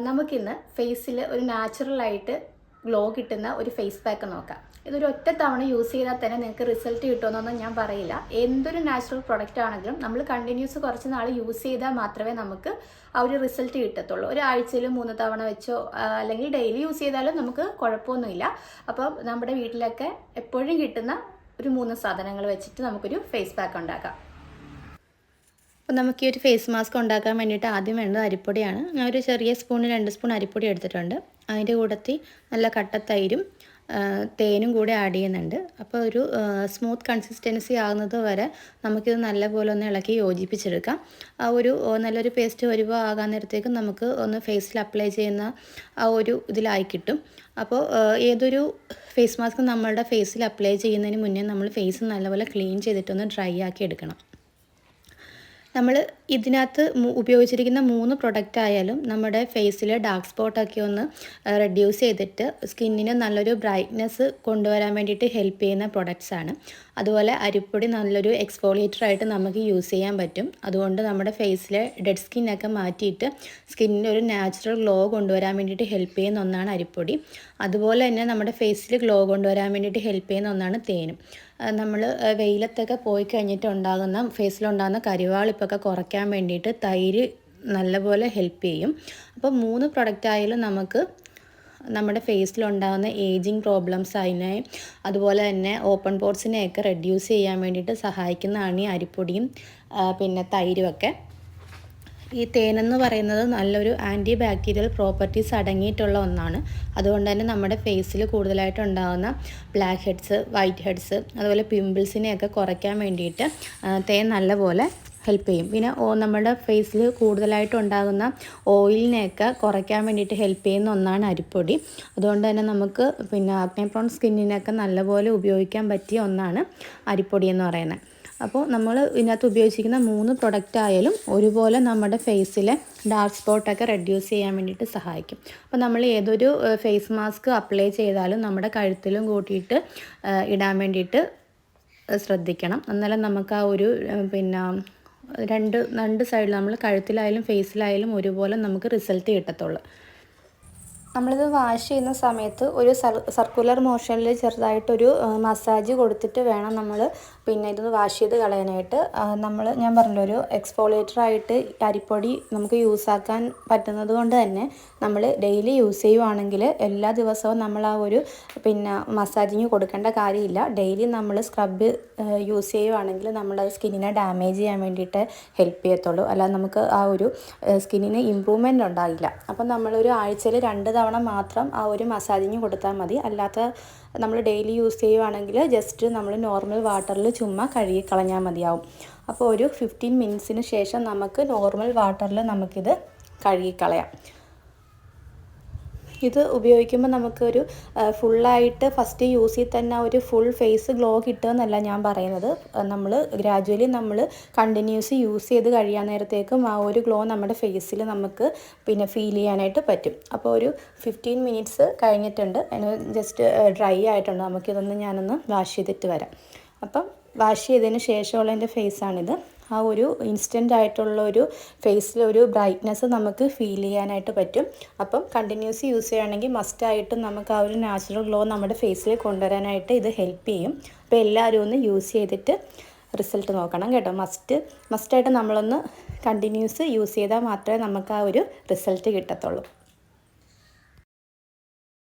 നമുക്കിന്ന് ഫേസിൽ ഒരു നാച്ചുറലായിട്ട് ഗ്ലോ കിട്ടുന്ന ഒരു ഫേസ് പാക്ക് നോക്കാം. ഇതൊരു ഒറ്റ തവണ യൂസ് ചെയ്താൽ തന്നെ നിങ്ങൾക്ക് റിസൾട്ട് കിട്ടുമെന്നൊന്നും ഞാൻ പറയില്ല. എന്തൊരു നാച്ചുറൽ പ്രൊഡക്റ്റ് ആണെങ്കിലും നമ്മൾ കണ്ടിന്യൂസ് കുറച്ച് നാൾ യൂസ് ചെയ്താൽ മാത്രമേ നമുക്ക് ആ ഒരു റിസൾട്ട് കിട്ടത്തുള്ളൂ. ഒരാഴ്ചയിൽ 3 തവണ വെച്ചോ അല്ലെങ്കിൽ ഡെയിലി യൂസ് ചെയ്താലും നമുക്ക് കുഴപ്പമൊന്നുമില്ല. അപ്പം നമ്മുടെ വീട്ടിലൊക്കെ എപ്പോഴും കിട്ടുന്ന ഒരു 3 സാധനങ്ങൾ വെച്ചിട്ട് നമുക്കൊരു ഫേസ് പാക്ക് ഉണ്ടാക്കാം. അപ്പോൾ നമുക്ക് ഈ ഒരു ഫേസ് മാസ്ക് ഉണ്ടാക്കാൻ വേണ്ടിയിട്ട് ആദ്യം വേണ്ടത് അരിപ്പൊടിയാണ്. ഞാൻ ഒരു ചെറിയ സ്പൂണ് 2 സ്പൂൺ അരിപ്പൊടി എടുത്തിട്ടുണ്ട്. അതിൻ്റെ കൂട്ടത്തിൽ നല്ല കട്ടത്തൈരും തേനും കൂടെ ആഡ് ചെയ്യുന്നുണ്ട്. അപ്പോൾ ഒരു സ്മൂത്ത് കൺസിസ്റ്റൻസി ആകുന്നത് വരെ നമുക്കിത് നല്ലപോലെ ഒന്ന് ഇളക്കി യോജിപ്പിച്ചെടുക്കാം. ആ ഒരു നല്ലൊരു പേസ്റ്റ് വരുമ്പോൾ ആകാൻ നേരത്തേക്ക് നമുക്ക് ഒന്ന് ഫേസിൽ അപ്ലൈ ചെയ്യുന്ന ആ ഒരു ഇതിലായി കിട്ടും. അപ്പോൾ ഏതൊരു ഫേസ് മാസ്ക് നമ്മളുടെ ഫേസിൽ അപ്ലൈ ചെയ്യുന്നതിന് മുന്നേ നമ്മൾ ഫേസ് നല്ലപോലെ ക്ലീൻ ചെയ്തിട്ടൊന്ന് ഡ്രൈ ആക്കി എടുക്കണം. നമ്മൾ ഇതിനകത്ത് ഉപയോഗിച്ചിരിക്കുന്ന 3 പ്രൊഡക്റ്റ് ആയാലും നമ്മുടെ ഫേസിൽ ഡാർക്ക് സ്പോട്ടൊക്കെ ഒന്ന് റെഡ്യൂസ് ചെയ്തിട്ട് സ്കിന്നിന് നല്ലൊരു ബ്രൈറ്റ്നെസ് കൊണ്ടുവരാൻ വേണ്ടിയിട്ട് ഹെൽപ്പ് ചെയ്യുന്ന പ്രൊഡക്ട്സാണ്. അതുപോലെ അരിപ്പൊടി നല്ലൊരു എക്സ്ഫോളിയേറ്ററായിട്ട് നമുക്ക് യൂസ് ചെയ്യാൻ പറ്റും. അതുകൊണ്ട് നമ്മുടെ ഫേസിലെ ഡെഡ് സ്കിന്നൊക്കെ മാറ്റിയിട്ട് സ്കിന്നിന് ഒരു നാച്ചുറൽ ഗ്ലോ കൊണ്ടുവരാൻ വേണ്ടിയിട്ട് ഹെൽപ്പ് ചെയ്യുന്ന ഒന്നാണ് അരിപ്പൊടി. അതുപോലെ തന്നെ നമ്മുടെ ഫേസിൽ ഗ്ലോ കൊണ്ടുവരാൻ വേണ്ടിയിട്ട് ഹെൽപ്പ് ചെയ്യുന്ന ഒന്നാണ് തേനും. നമ്മൾ വെയിലത്തൊക്കെ പോയി കഴിഞ്ഞിട്ട് ഉണ്ടാകുന്ന ഫേസിലുണ്ടാകുന്ന കരിവാളിപ്പൊക്കെ കുറയ്ക്കാൻ വേണ്ടിയിട്ട് തൈര് നല്ലപോലെ ഹെൽപ്പ് ചെയ്യും. അപ്പോൾ 3 പ്രൊഡക്റ്റ് ആയാലും നമുക്ക് നമ്മുടെ ഫേസിലുണ്ടാകുന്ന ഏജിങ് പ്രോബ്ലംസ് അതിനെ അതുപോലെ തന്നെ ഓപ്പൺ പോർട്സിനെയൊക്കെ റെഡ്യൂസ് ചെയ്യാൻ വേണ്ടിയിട്ട് സഹായിക്കുന്നതാണ് ഈ അരിപ്പൊടിയും പിന്നെ തൈരുമൊക്കെ. ഈ തേനെന്ന് പറയുന്നത് നല്ലൊരു ആൻറ്റി ബാക്ടീരിയൽ പ്രോപ്പർട്ടീസ് അടങ്ങിയിട്ടുള്ള ഒന്നാണ്. അതുകൊണ്ട് തന്നെ നമ്മുടെ ഫേസിൽ കൂടുതലായിട്ടുണ്ടാകുന്ന ബ്ലാക്ക് ഹെഡ്സ്, വൈറ്റ് ഹെഡ്സ്, അതുപോലെ പിമ്പിൾസിനെയൊക്കെ കുറയ്ക്കാൻ വേണ്ടിയിട്ട് തേൻ നല്ലപോലെ ഹെൽപ്പ് ചെയ്യും. പിന്നെ നമ്മുടെ ഫേസിൽ കൂടുതലായിട്ടുണ്ടാകുന്ന ഓയിലിനെയൊക്കെ കുറയ്ക്കാൻ വേണ്ടിയിട്ട് ഹെൽപ്പ് ചെയ്യുന്ന ഒന്നാണ് അരിപ്പൊടി. അതുകൊണ്ട് തന്നെ നമുക്ക് പിന്നെ ആക്നെ പ്രോൺ സ്കിന്നിനൊക്കെ നല്ലപോലെ ഉപയോഗിക്കാൻ പറ്റിയ ഒന്നാണ് അരിപ്പൊടി എന്ന് പറയുന്നത്. അപ്പോൾ നമ്മൾ ഇതിനകത്ത് ഉപയോഗിച്ചിരിക്കുന്ന 3 പ്രൊഡക്റ്റ് ആയാലും ഒരുപോലെ നമ്മുടെ ഫേസിലെ ഡാർക്ക് സ്പോട്ടൊക്കെ റെഡ്യൂസ് ചെയ്യാൻ വേണ്ടിയിട്ട് സഹായിക്കും. അപ്പോൾ നമ്മൾ ഏതൊരു ഫേസ് മാസ്ക് അപ്ലൈ ചെയ്താലും നമ്മുടെ കഴുത്തിലും കൂട്ടിയിട്ട് ഇടാൻ വേണ്ടിയിട്ട് ശ്രദ്ധിക്കണം. എന്നാലും നമുക്ക് ആ ഒരു പിന്നെ രണ്ട് സൈഡിൽ നമ്മൾ കഴുത്തിലായാലും ഫേസിലായാലും ഒരുപോലെ നമുക്ക് റിസൾട്ട് കിട്ടത്തുള്ളൂ. നമ്മളിത് വാഷ് ചെയ്യുന്ന സമയത്ത് ഒരു സർക്കുലർ മോഷനിൽ ചെറുതായിട്ടൊരു മസാജ് കൊടുത്തിട്ട് വേണം നമ്മൾ പിന്നെ ഇത് വാഷ് ചെയ്ത് കളയാനായിട്ട്. ഞാൻ പറഞ്ഞല്ലോ ഒരു എക്സ്ഫോളിയേറ്ററായിട്ട് അരിപ്പൊടി നമുക്ക് യൂസാക്കാൻ പറ്റുന്നത് കൊണ്ട് തന്നെ നമ്മൾ ഡെയിലി യൂസ് ചെയ്യുവാണെങ്കിൽ എല്ലാ ദിവസവും നമ്മൾ ആ ഒരു പിന്നെ മസാജിങ് കൊടുക്കേണ്ട കാര്യമില്ല. ഡെയിലി നമ്മൾ സ്ക്രബ് യൂസ് ചെയ്യുവാണെങ്കിൽ നമ്മളത് സ്കിന്നിനെ ഡാമേജ് ചെയ്യാൻ വേണ്ടിയിട്ട് ഹെൽപ്പ് ചെയ്യത്തുള്ളൂ. അല്ലാതെ നമുക്ക് ആ ഒരു സ്കിന്നിന് ഇമ്പ്രൂവ്മെൻ്റ് ഉണ്ടാകില്ല. അപ്പം നമ്മളൊരു ആഴ്ചയിൽ 2 തവണ മാത്രം ആ ഒരു മസാജിങ് കൊടുത്താൽ മതി. അല്ലാത്ത നമ്മൾ ഡെയിലി യൂസ് ചെയ്യുവാണെങ്കിൽ ജസ്റ്റ് നമ്മൾ നോർമൽ വാട്ടറിൽ ചുമ്മാ കഴുകി കളഞ്ഞാൽ മതിയാവും. അപ്പോൾ ഒരു 15 മിനിറ്റ്സിന് ശേഷം നമുക്ക് നോർമൽ വാട്ടറിൽ നമുക്കിത് കഴുകിക്കളയാം. ഇത് ഉപയോഗിക്കുമ്പോൾ നമുക്കൊരു ഫുള്ളായിട്ട് ഫസ്റ്റ് യൂസിൽ തന്നെ ഒരു ഫുൾ ഫേസ് ഗ്ലോ കിട്ടുമെന്നല്ല ഞാൻ പറയുന്നത്. നമ്മൾ ഗ്രാജുവലി നമ്മൾ കണ്ടിന്യൂസ് യൂസ് ചെയ്ത് കഴിയാൻ നേരത്തേക്കും ആ ഒരു ഗ്ലോ നമ്മുടെ ഫേസിൽ നമുക്ക് പിന്നെ ഫീൽ ചെയ്യാനായിട്ട് പറ്റും. അപ്പോൾ ഒരു 15 മിനിറ്റ്സ് കഴിഞ്ഞിട്ടുണ്ട്. അതിന് ജസ്റ്റ് ഡ്രൈ ആയിട്ടുണ്ട്. നമുക്കിതൊന്ന് ഞാനൊന്ന് വാഷ് ചെയ്തിട്ട് വരാം. അപ്പം വാഷ് ചെയ്തതിന് ശേഷമുള്ള എൻ്റെ ഫേസാണിത്. ആ ഒരു ഇൻസ്റ്റൻ്റ് ആയിട്ടുള്ള ഒരു ഫേസിലൊരു ബ്രൈറ്റ്നെസ് നമുക്ക് ഫീൽ ചെയ്യാനായിട്ട് പറ്റും. അപ്പം കണ്ടിന്യൂസ് യൂസ് ചെയ്യുകയാണെങ്കിൽ മസ്റ്റായിട്ടും നമുക്ക് ആ ഒരു നാച്ചുറൽ ഗ്ലോ നമ്മുടെ ഫേസിൽ കൊണ്ടുവരാനായിട്ട് ഇത് ഹെൽപ്പ് ചെയ്യും. അപ്പോൾ എല്ലാവരും ഒന്ന് യൂസ് ചെയ്തിട്ട് റിസൾട്ട് നോക്കണം കേട്ടോ. മസ്റ്റായിട്ട് നമ്മളൊന്ന് കണ്ടിന്യൂസ് യൂസ് ചെയ്താൽ മാത്രമേ നമുക്ക് ആ ഒരു റിസൾട്ട് കിട്ടത്തുള്ളൂ.